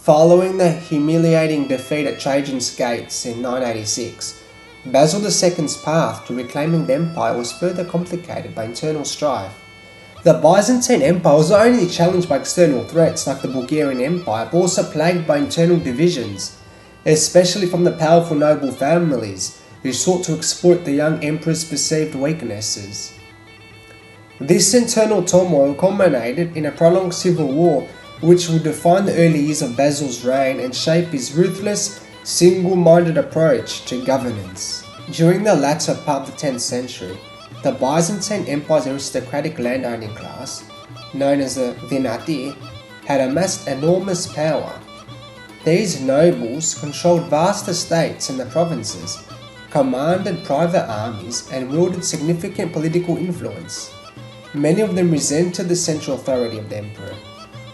Following the humiliating defeat at Trajan's gates in 986, Basil II's path to reclaiming the empire was further complicated by internal strife. The Byzantine Empire was not only challenged by external threats like the Bulgarian Empire, but also plagued by internal divisions, especially from the powerful noble families who sought to exploit the young emperor's perceived weaknesses. This internal turmoil culminated in a prolonged civil war which would define the early years of Basil's reign and shape his ruthless, single-minded approach to governance. During the latter part of the 10th century, the Byzantine Empire's aristocratic landowning class, known as the dynasty, had amassed enormous power. These nobles controlled vast estates in the provinces, commanded private armies, and wielded significant political influence. Many of them resented the central authority of the emperor,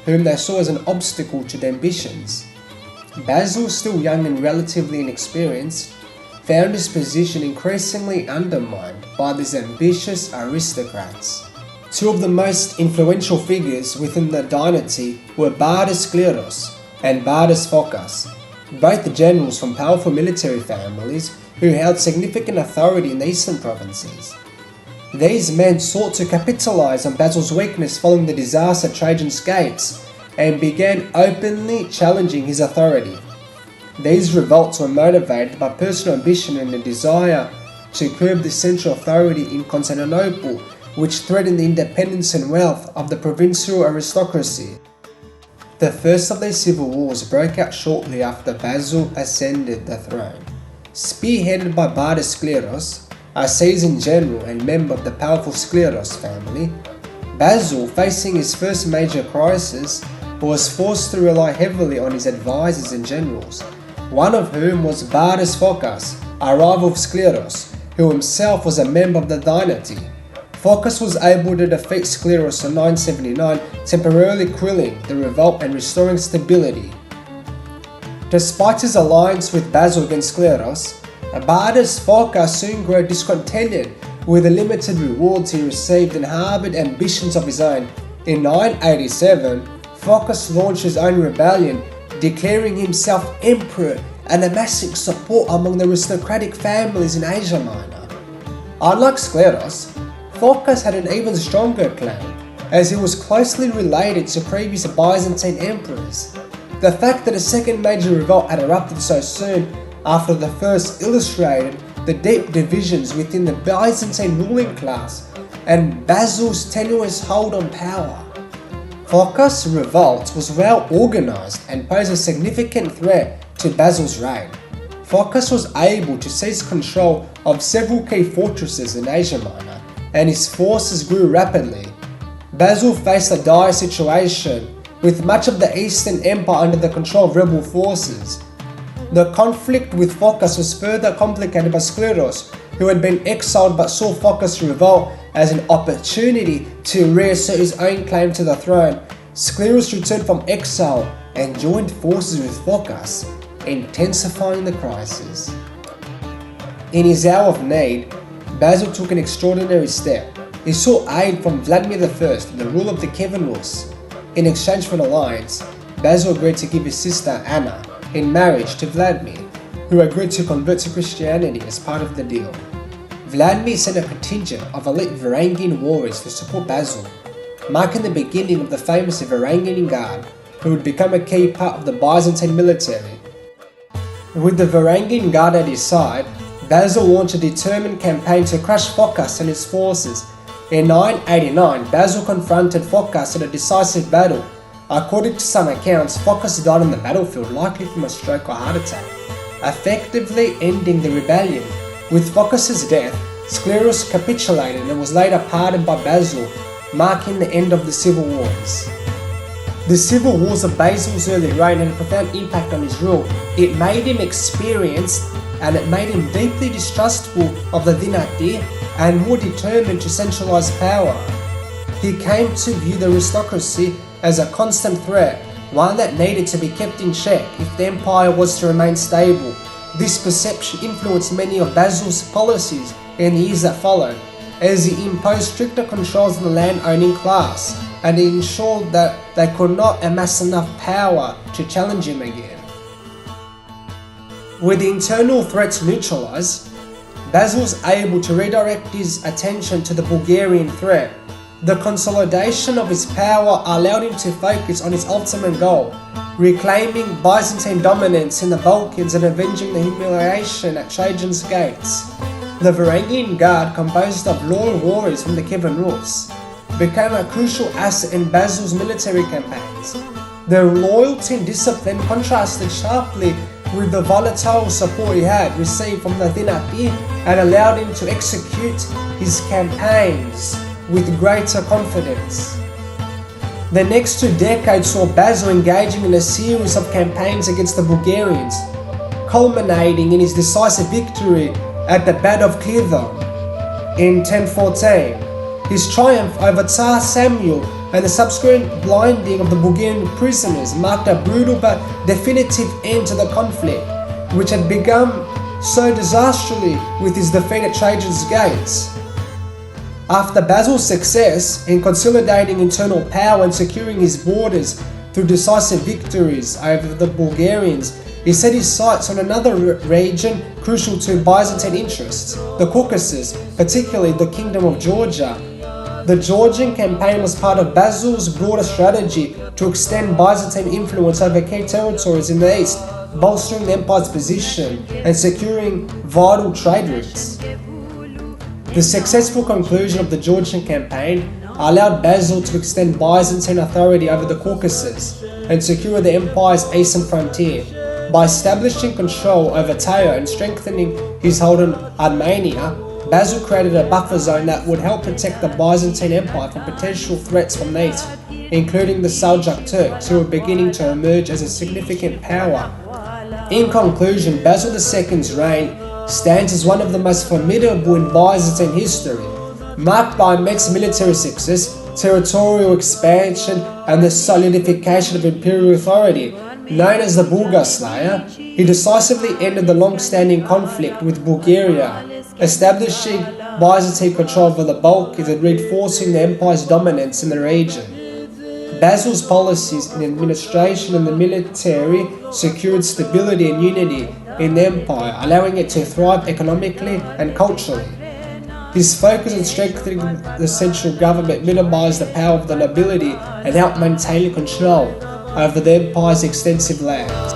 whom they saw as an obstacle to their ambitions. Basil, still young and relatively inexperienced, found his position increasingly undermined by these ambitious aristocrats. Two of the most influential figures within the dynasty were Basil and Basil Phocas, both generals from powerful military families who held significant authority in the eastern provinces. These men sought to capitalize on Basil's weakness following the disaster at Trajan's gates and began openly challenging his authority. These revolts were motivated by personal ambition and a desire to curb the central authority in Constantinople, which threatened the independence and wealth of the provincial aristocracy. The first of these civil wars broke out shortly after Basil ascended the throne. Spearheaded by Basil, a seasoned general and member of the powerful Skleros family, Basil, facing his first major crisis, was forced to rely heavily on his advisors and generals, one of whom was Basil Phocas, a rival of Skleros, who himself was a member of the dynasty. Phocas was able to defeat Skleros in 979, temporarily quelling the revolt and restoring stability. Despite his alliance with Basil against Skleros, Basil Phocas soon grew discontented with the limited rewards he received and harbored ambitions of his own. In 987, Phocas launched his own rebellion, declaring himself emperor and amassing support among the aristocratic families in Asia Minor. Unlike Skleros, Phocas had an even stronger claim, as he was closely related to previous Byzantine emperors. The fact that a second major revolt had erupted so soon after the first illustrated the deep divisions within the Byzantine ruling class and Basil's tenuous hold on power. Phocas' revolt was well organized and posed a significant threat to Basil's reign. Phocas was able to seize control of several key fortresses in Asia Minor, and his forces grew rapidly. Basil faced a dire situation, with much of the Eastern Empire under the control of rebel forces. The conflict with Phocas was further complicated by Skleros, who had been exiled but saw Phocas' revolt as an opportunity to reassert his own claim to the throne. Skleros returned from exile and joined forces with Phocas, intensifying the crisis. In his hour of need, Basil took an extraordinary step. He sought aid from Vladimir I, the ruler of the Kievan Rus. In exchange for an alliance, Basil agreed to give his sister Anna in marriage to Vladimir, who agreed to convert to Christianity as part of the deal. Vladimir sent a contingent of elite Varangian warriors to support Basil, marking the beginning of the famous Varangian Guard, who would become a key part of the Byzantine military. With the Varangian Guard at his side, Basil launched a determined campaign to crush Phocas and his forces. In 989, Basil confronted Phocas in a decisive battle. According to some accounts, Phocas died on the battlefield, likely from a stroke or heart attack, effectively ending the rebellion. With Phocas' death, Skleros capitulated and was later pardoned by Basil, marking the end of the civil wars. The civil wars of Basil's early reign had a profound impact on his rule. It made him experienced, and it made him deeply distrustful of the dynasty and more determined to centralize power. He came to view the aristocracy as a constant threat, one that needed to be kept in check if the empire was to remain stable. This perception influenced many of Basil's policies in the years that followed, as he imposed stricter controls on the land-owning class, and he ensured that they could not amass enough power to challenge him again. With the internal threats neutralized, Basil was able to redirect his attention to the Bulgarian threat. The consolidation of his power allowed him to focus on his ultimate goal, reclaiming Byzantine dominance in the Balkans and avenging the humiliation at Trajan's gates. The Varangian Guard, composed of loyal warriors from the Kievan Rus, became a crucial asset in Basil's military campaigns. Their loyalty and discipline contrasted sharply with the volatile support he had received from the Dinati and allowed him to execute his campaigns with greater confidence. The next 2 decades saw Basil engaging in a series of campaigns against the Bulgarians, culminating in his decisive victory at the Battle of Kievan in 1014. His triumph over Tsar Samuel and the subsequent blinding of the Bulgarian prisoners marked a brutal but definitive end to the conflict, which had begun so disastrously with his defeat at Trajan's gates. After Basil's success in consolidating internal power and securing his borders through decisive victories over the Bulgarians, he set his sights on another region crucial to Byzantine interests, the Caucasus, particularly the Kingdom of Georgia. The Georgian campaign was part of Basil's broader strategy to extend Byzantine influence over key territories in the east, bolstering the empire's position and securing vital trade routes. The successful conclusion of the Georgian campaign allowed Basil to extend Byzantine authority over the Caucasus and secure the empire's eastern frontier. By establishing control over Tyre and strengthening his hold on Armenia, Basil created a buffer zone that would help protect the Byzantine Empire from potential threats from the east, including the Seljuk Turks, who were beginning to emerge as a significant power. In conclusion, Basil II's reign stands as one of the most formidable in Byzantine history, marked by immense military success, territorial expansion, and the solidification of imperial authority. Known as the Bulgar Slayer, he decisively ended the long-standing conflict with Bulgaria, establishing Byzantine control over the Balkans and reinforcing the empire's dominance in the region. Basil's policies in administration and the military secured stability and unity in the empire, allowing it to thrive economically and culturally. His focus on strengthening the central government minimized the power of the nobility and helped maintain control over the empire's extensive lands.